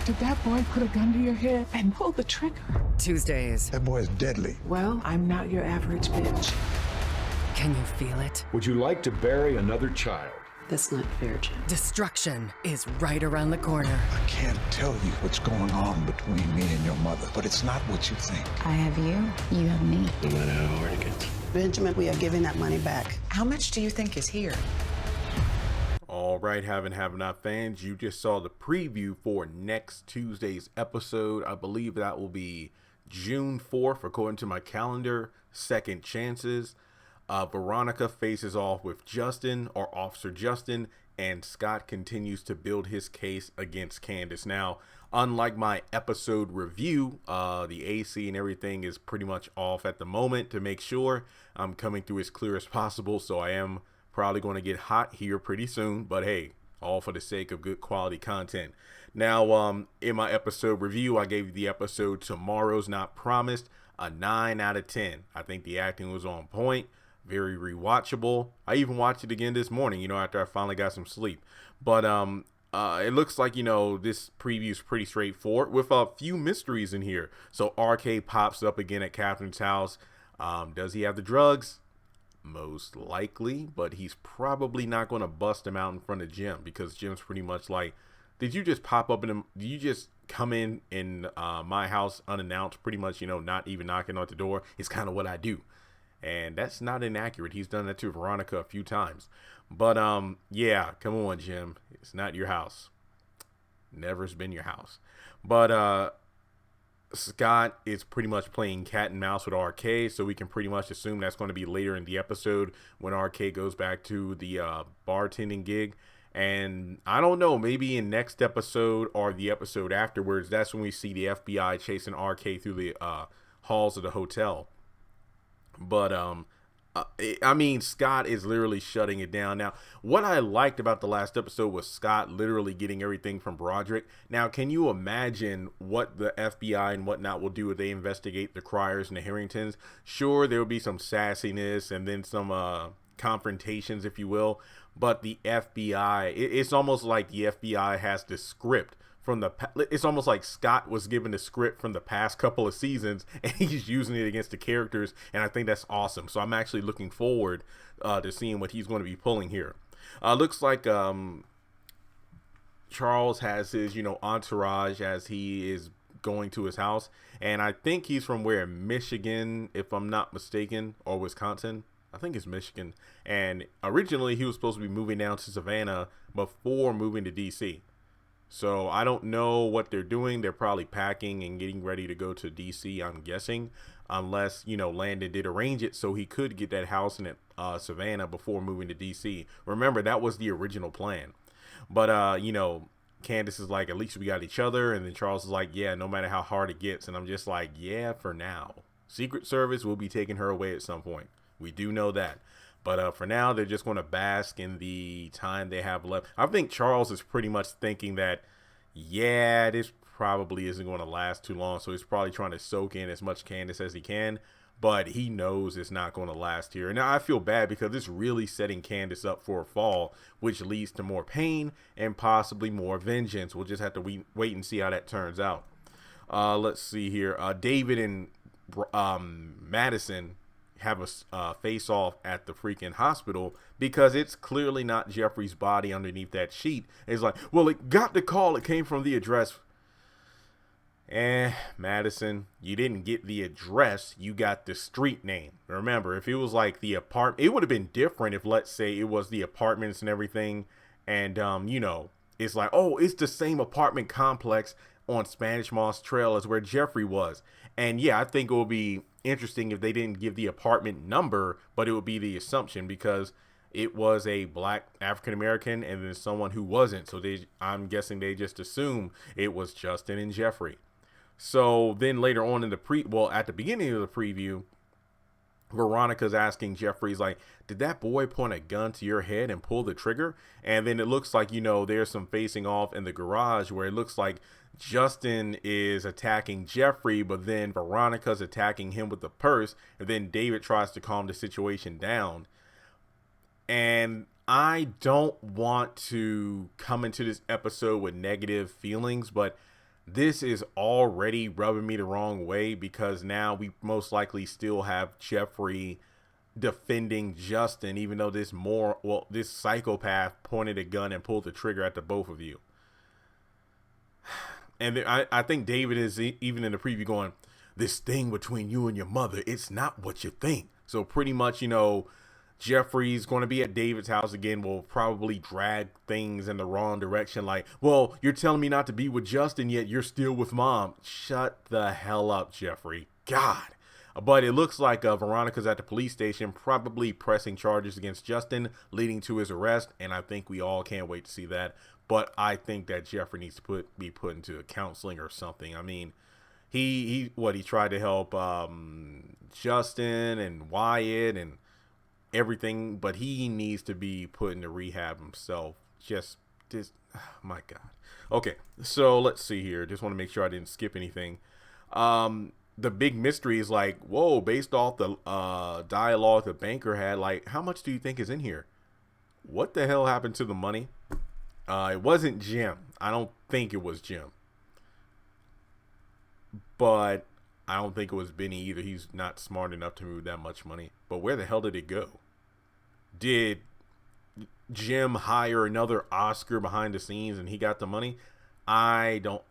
Did that boy put a gun to your head and pull the trigger? Tuesdays. That boy is deadly. Well, I'm not your average bitch. Can you feel it? Would you like to bury another child? That's not fair, Jim. Destruction is right around the corner. I can't tell you what's going on between me and your mother, but it's not what you think. I have you, you have me. No matter how hard it gets. Benjamin, we are giving that money back. How much do you think is here? All right, have not fans, you just saw the preview for next Tuesday's episode. I believe that will be June 4th, according to my calendar. Second Chances. Veronica faces off with Justin, or Officer Justin, and Scott continues to build his case against Candace. Now, unlike my episode review, the AC and everything is pretty much off at the moment to make sure I'm coming through as clear as possible, so I am probably going to get hot here pretty soon, but hey, all for the sake of good quality content. Now, in my episode review, I gave you the episode Tomorrow's Not Promised a 9 out of 10. I think the acting was on point, very rewatchable. I even watched it again this morning, after I finally got some sleep. But it looks like, this preview is pretty straightforward with a few mysteries in here. So RK pops up again at Catherine's house. Does he have the drugs? Most likely, but he's probably not going to bust him out in front of Jim, because Jim's pretty much like, did you just pop up did you just come in my house unannounced, pretty much, not even knocking on the door? It's kind of what I do. And that's not inaccurate. He's done that to Veronica a few times. But yeah, come on, Jim, it's not your house. Never's been your house. But Scott is pretty much playing cat and mouse with RK, so we can pretty much assume that's going to be later in the episode when RK goes back to the bartending gig. And I don't know, maybe in next episode or the episode afterwards, that's when we see the FBI chasing RK through the halls of the hotel. But I mean, Scott is literally shutting it down. Now, what I liked about the last episode was Scott literally getting everything from Broderick. Now, can you imagine what the FBI and whatnot will do if they investigate the Cryers and the Harringtons? Sure, there will be some sassiness and then some confrontations, if you will. But the FBI, it's almost like the FBI has the script from it's almost like Scott was given the script from the past couple of seasons and he's using it against the characters, and I think that's awesome. So I'm actually looking forward to seeing what he's going to be pulling here. Looks like Charles has his entourage as he is going to his house, and I think he's from Michigan, if I'm not mistaken, or Wisconsin. I think it's Michigan. And originally he was supposed to be moving down to Savannah before moving to DC. So I don't know what they're doing. They're probably packing and getting ready to go to DC, I'm guessing, unless, Landon did arrange it so he could get that house in Savannah before moving to DC. Remember, that was the original plan. But, Candace is like, at least we got each other. And then Charles is like, yeah, no matter how hard it gets. And I'm just like, yeah, for now. Secret Service will be taking her away at some point. We do know that. But for now, they're just going to bask in the time they have left. I think Charles is pretty much thinking that, yeah, this probably isn't going to last too long. So he's probably trying to soak in as much Candace as he can. But he knows it's not going to last here. And now I feel bad because it's really setting Candace up for a fall, which leads to more pain and possibly more vengeance. We'll just have to wait and see how that turns out. Let's see here. David and Madison have a face off at the freaking hospital because it's clearly not Jeffrey's body underneath that sheet. And it's like, well, it got the call. It came from the address. Madison, you didn't get the address. You got the street name. Remember, if it was like the apartment, it would have been different if, let's say, it was the apartments and everything. And, it's like, oh, it's the same apartment complex on Spanish Moss Trail as where Jeffrey was. And yeah, I think it will be interesting if they didn't give the apartment number, but it would be the assumption because it was a black African American and then someone who wasn't. So I'm guessing they just assume it was Justin and Jeffrey. So then later on in at the beginning of the preview, Veronica's asking Jeffrey's like, did that boy point a gun to your head and pull the trigger? And then it looks like, there's some facing off in the garage where it looks like Justin is attacking Jeffrey, but then Veronica's attacking him with the purse. And then David tries to calm the situation down. And I don't want to come into this episode with negative feelings, but this is already rubbing me the wrong way, because now we most likely still have Jeffrey defending Justin, even though this psychopath pointed a gun and pulled the trigger at the both of you. And I think David is even in the preview going, this thing between you and your mother, it's not what you think. So pretty much, you know, Jeffrey's going to be at David's house again, will probably drag things in the wrong direction. Like, well, you're telling me not to be with Justin, yet you're still with mom. Shut the hell up, Jeffrey. God. But it looks like Veronica's at the police station, probably pressing charges against Justin, leading to his arrest. And I think we all can't wait to see that. But I think that Jeffrey needs to be put into counseling or something. I mean, he tried to help Justin and Wyatt and everything, but he needs to be put into rehab himself. Just this, oh my God. Okay, so let's see here. Just want to make sure I didn't skip anything. The big mystery is like, whoa, based off the dialogue the banker had, like, how much do you think is in here? What the hell happened to the money? It wasn't Jim. I don't think it was Jim. But I don't think it was Benny either. He's not smart enough to move that much money. But where the hell did it go? Did Jim hire another Oscar behind the scenes and he got the money? I don't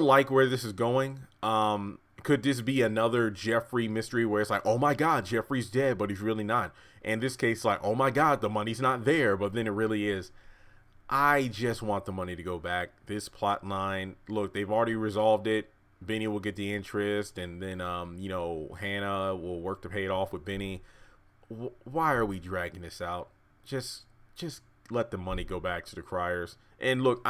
like where this is going. Could this be another Jeffrey mystery where it's like, oh my God, Jeffrey's dead, but he's really not? In this case, like, oh my God, the money's not there, but then it really is. I just want the money to go back. This plot line, look, they've already resolved it. Benny will get the interest, and then, you know, Hannah will work to pay it off with Benny. Why are we dragging this out? Just let the money go back to the Criers. And look,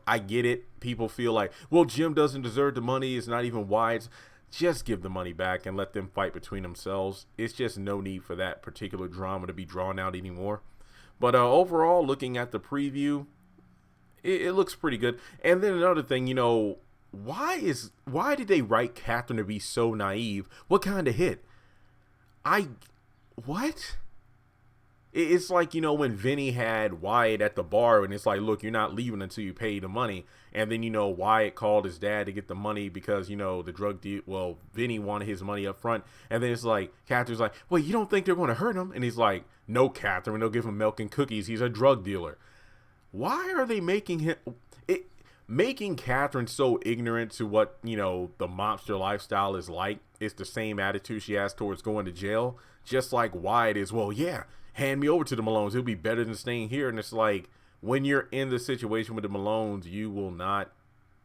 I get it. People feel like, well, Jim doesn't deserve the money. It's not even Wyatt's. Just give the money back and let them fight between themselves. It's just no need for that particular drama to be drawn out anymore. But overall, looking at the preview, it looks pretty good. And then another thing, you know, why did they write Catherine to be so naive? What kind of hit? What? It's like, you know, when Vinny had Wyatt at the bar and it's like, look, you're not leaving until you pay the money. And then, you know, Wyatt called his dad to get the money because, you know, the drug deal, well, Vinny wanted his money up front. And then it's like, Catherine's like, well, you don't think they're going to hurt him? And he's like, no, Catherine, they'll give him milk and cookies. He's a drug dealer. Why are they making Catherine so ignorant to what, you know, the mobster lifestyle is like? It's the same attitude she has towards going to jail. Just like Wyatt is, well, yeah, hand me over to the Malones. It'll be better than staying here. And it's like, when you're in the situation with the Malones, you will not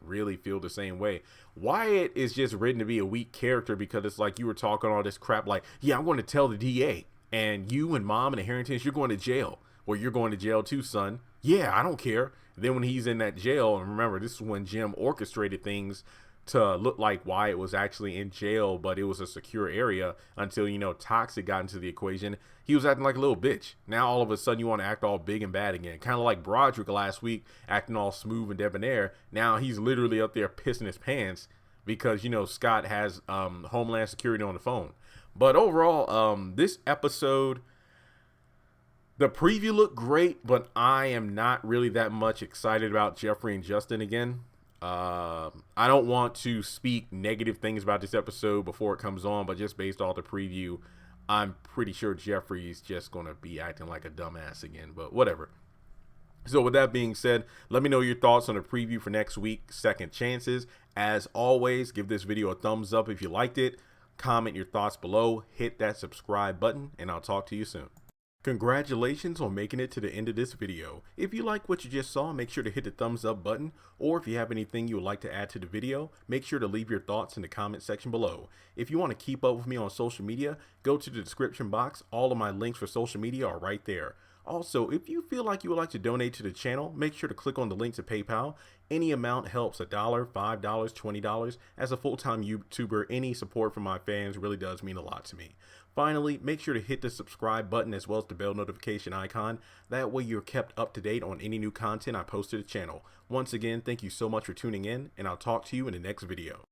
really feel the same way. Wyatt is just written to be a weak character because it's like you were talking all this crap like, yeah, I'm going to tell the DA. And you and mom and the Harringtons, you're going to jail. Well, you're going to jail too, son. Yeah, I don't care. Then when he's in that jail, and remember, this is when Jim orchestrated things to look like Wyatt was actually in jail, but it was a secure area until, you know, Toxic got into the equation. He was acting like a little bitch. Now all of a sudden you want to act all big and bad again. Kind of like Broderick last week, acting all smooth and debonair. Now he's literally up there pissing his pants because, you know, Scott has Homeland Security on the phone. But overall, this episode, the preview looked great, but I am not really that much excited about Jeffrey and Justin again. I don't want to speak negative things about this episode before it comes on, but just based off the preview, I'm pretty sure Jeffrey's just going to be acting like a dumbass again, but whatever. So with that being said, let me know your thoughts on the preview for next week, Second Chances. As always, give this video a thumbs up if you liked it. Comment your thoughts below, hit that subscribe button, and I'll talk to you soon. Congratulations on making it to the end of this video. If you like what you just saw, make sure to hit the thumbs up button, or if you have anything you would like to add to the video, make sure to leave your thoughts in the comment section below. If you want to keep up with me on social media, go to the description box. All of my links for social media are right there. Also, if you feel like you would like to donate to the channel, make sure to click on the link to PayPal. Any amount helps. $1, $5, $20. As a full-time YouTuber, any support from my fans really does mean a lot to me. Finally, make sure to hit the subscribe button as well as the bell notification icon. That way you're kept up to date on any new content I post to the channel. Once again, thank you so much for tuning in, and I'll talk to you in the next video.